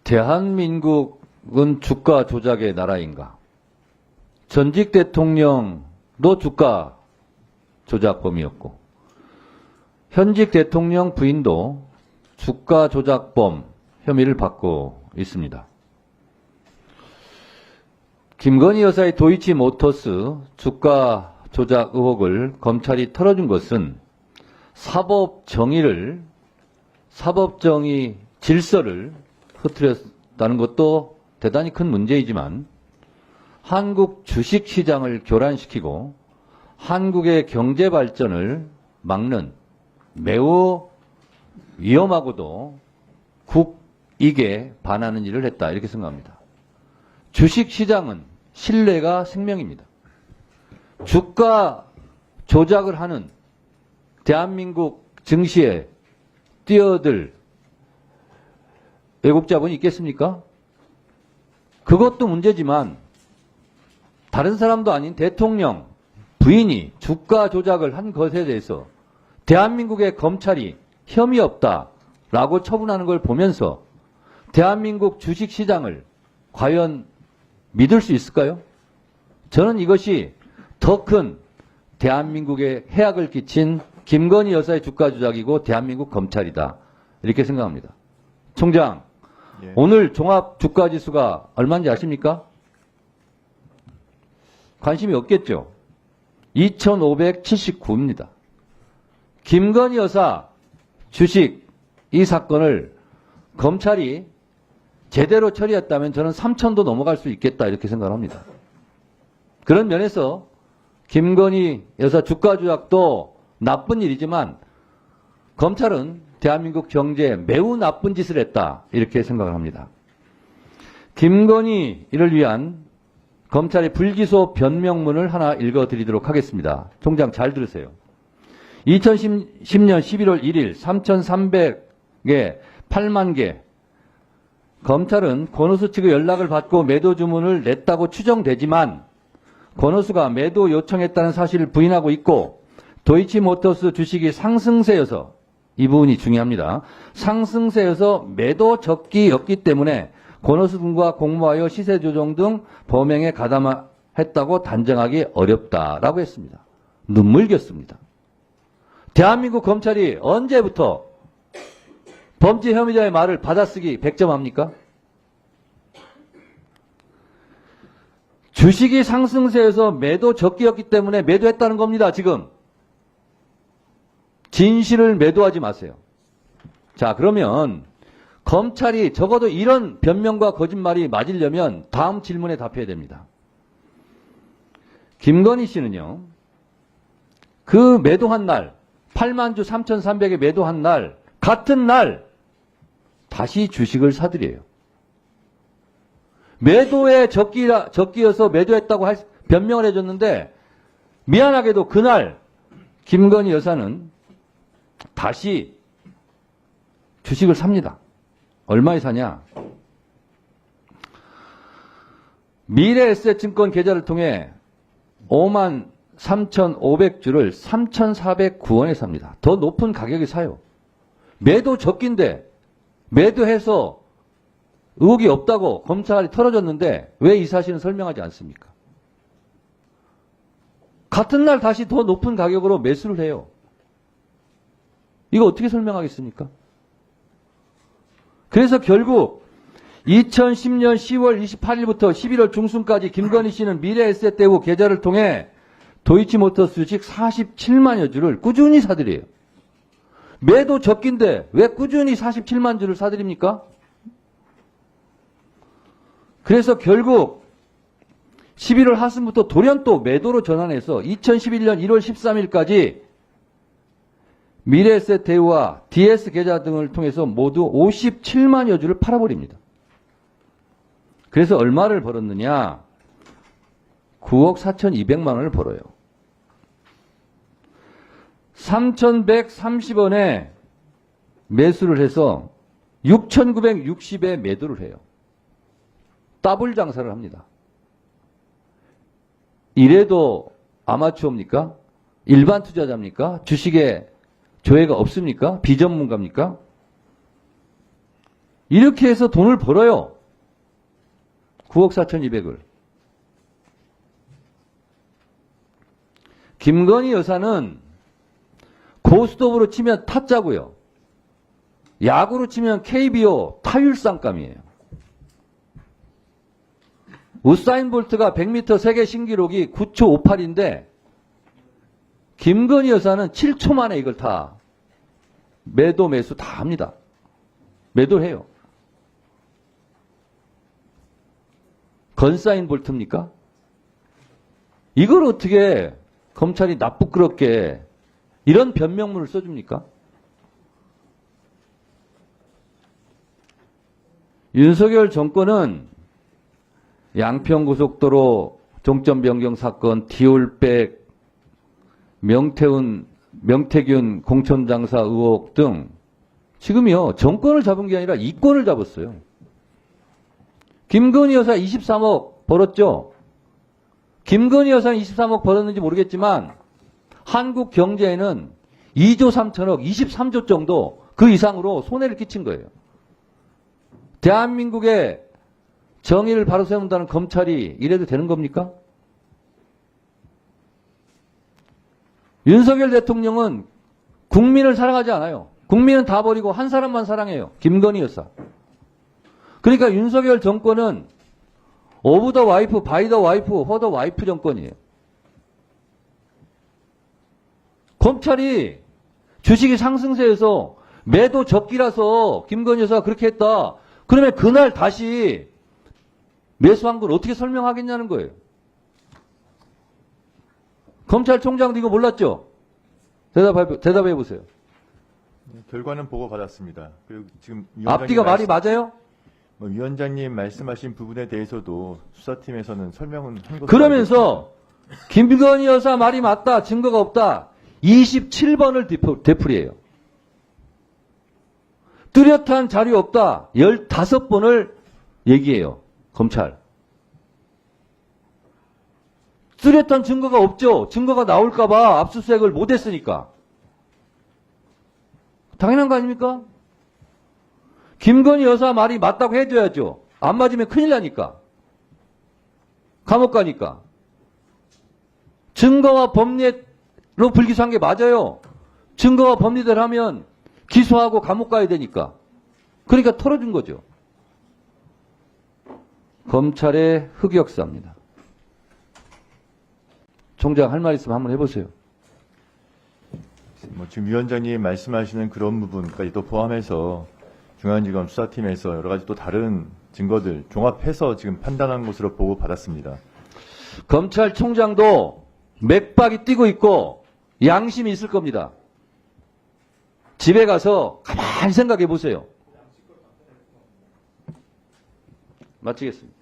대한민국은 주가 조작의 나라인가? 전직 대통령도 주가 조작범이었고 현직 대통령 부인도 주가 조작범 혐의를 받고 있습니다. 김건희 여사의 도이치모터스 주가 조작 의혹을 검찰이 털어준 것은 사법정의 질서를 흐트렸다는 것도 대단히 큰 문제이지만 한국 주식시장을 교란시키고 한국의 경제 발전을 막는 매우 위험하고도 국익에 반하는 일을 했다 이렇게 생각합니다. 주식시장은 신뢰가 생명입니다. 주가 조작을 하는 대한민국 증시에 뛰어들 외국 자본이 있겠습니까? 그것도 문제지만 다른 사람도 아닌 대통령 부인이 주가 조작을 한 것에 대해서 대한민국의 검찰이 혐의 없다라고 처분하는 걸 보면서 대한민국 주식시장을 과연 믿을 수 있을까요? 저는 이것이 더 큰 대한민국에 해악을 끼친 김건희 여사의 주가 조작이고 대한민국 검찰이다. 이렇게 생각합니다. 총장, 예. 오늘 종합 주가 지수가 얼마인지 아십니까? 관심이 없겠죠? 2579입니다. 김건희 여사 주식 이 사건을 검찰이 제대로 처리했다면 저는 3천도 넘어갈 수 있겠다 이렇게 생각합니다. 그런 면에서 김건희 여사 주가 조작도 나쁜 일이지만 검찰은 대한민국 경제에 매우 나쁜 짓을 했다 이렇게 생각을 합니다. 김건희를 위한 검찰의 불기소 변명문을 하나 읽어드리도록 하겠습니다. 총장 잘 들으세요. 2010년 11월 1일 3,300개 8만 개 검찰은 권오수 측의 연락을 받고 매도 주문을 냈다고 추정되지만 권오수가 매도 요청했다는 사실을 부인하고 있고 도이치모터스 주식이 상승세여서 이 부분이 중요합니다. 상승세여서 매도 적기였기 때문에 권오수 등과 공모하여 시세 조정 등 범행에 가담했다고 단정하기 어렵다라고 했습니다. 눈물겼습니다. 대한민국 검찰이 언제부터 범죄 혐의자의 말을 받아쓰기 100점 합니까? 주식이 상승세에서 매도 적기였기 때문에 매도했다는 겁니다. 지금. 진실을 매도하지 마세요. 자, 그러면 검찰이 적어도 이런 변명과 거짓말이 맞으려면 다음 질문에 답해야 됩니다. 김건희 씨는요. 그 매도한 날 8만 주 3,300에 매도한 날 같은 날 다시 주식을 사들여요. 매도에 적기여서 매도했다고 변명을 해줬는데 미안하게도 그날 김건희 여사는 다시 주식을 삽니다. 얼마에 사냐? 미래에셋증권 계좌를 통해 5만 3,500주를 3,409원에 삽니다. 더 높은 가격에 사요. 매도 적기인데 매도해서 의혹이 없다고 검찰이 털어줬는데 왜 이 사실은 설명하지 않습니까? 같은 날 다시 더 높은 가격으로 매수를 해요. 이거 어떻게 설명하겠습니까? 그래서 결국 2010년 10월 28일부터 11월 중순까지 김건희 씨는 미래에셋 대우 계좌를 통해 도이치모터스 주식 47만여 주를 꾸준히 사들여요. 매도 적기인데 왜 꾸준히 47만 주를 사들입니까? 그래서 결국 11월 하순부터 돌연 또 매도로 전환해서 2011년 1월 13일까지 미래에셋 대우와 DS 계좌 등을 통해서 모두 57만여 주를 팔아버립니다. 그래서 얼마를 벌었느냐? 9억 4,200만 원을 벌어요. 3,130원에 매수를 해서 6,960에 매도를 해요. 더블 장사를 합니다. 이래도 아마추어입니까? 일반 투자자입니까? 주식에 조회가 없습니까? 비전문가입니까? 이렇게 해서 돈을 벌어요. 9억 4,200을. 김건희 여사는 고스톱으로 치면 타짜고요. 야구로 치면 KBO 타율상감이에요. 우사인 볼트가 100m 세계 신기록이 9초 58인데 김건희 여사는 7초 만에 이걸 다 매도 매수 다 합니다. 매도해요. 건사인 볼트입니까? 이걸 어떻게 검찰이 나쁘끄럽게 이런 변명문을 써줍니까? 윤석열 정권은 양평고속도로 종점 변경 사건, 디올백, 명태균 공천장사 의혹 등 지금요 정권을 잡은 게 아니라 이권을 잡았어요. 김건희 여사 23억 벌었죠. 김건희 여사는 23억 벌었는지 모르겠지만 한국 경제에는 2조 3천억, 23조 정도 그 이상으로 손해를 끼친 거예요. 대한민국의 정의를 바로 세운다는 검찰이 이래도 되는 겁니까? 윤석열 대통령은 국민을 사랑하지 않아요. 국민은 다 버리고 한 사람만 사랑해요. 김건희 여사. 그러니까 윤석열 정권은 오브 더 와이프, 바이 더 와이프, 허 더 와이프 정권이에요. 검찰이 주식이 상승세에서 매도 적기라서 김건희 여사가 그렇게 했다. 그러면 그날 다시 매수한 걸 어떻게 설명하겠냐는 거예요. 검찰총장도 이거 몰랐죠? 대답해 보세요. 결과는 보고 받았습니다. 그리고 지금 앞뒤가 말이 맞아요? 위원장님 말씀하신 부분에 대해서도 수사팀에서는 설명은 한 것으로 그러면서 김건희 여사 말이 맞다, 증거가 없다. 27번을 되풀이해요. 뚜렷한 자료 없다. 15번을 얘기해요. 검찰. 뚜렷한 증거가 없죠. 증거가 나올까봐 압수수색을 못했으니까. 당연한 거 아닙니까? 김건희 여사 말이 맞다고 해줘야죠. 안 맞으면 큰일 나니까. 감옥 가니까. 증거와 법리로 불기소한 게 맞아요. 증거와 법리대로 하면 기소하고 감옥 가야 되니까. 그러니까 털어준 거죠. 검찰의 흑역사입니다. 총장 할 말 있으면 한번 해보세요. 지금 위원장님 말씀하시는 그런 부분까지 또 포함해서 중앙지검 수사팀에서 여러 가지 또 다른 증거들 종합해서 지금 판단한 것으로 보고 받았습니다. 검찰총장도 맥박이 뛰고 있고 양심이 있을 겁니다. 집에 가서 가만히 생각해 보세요. 마치겠습니다.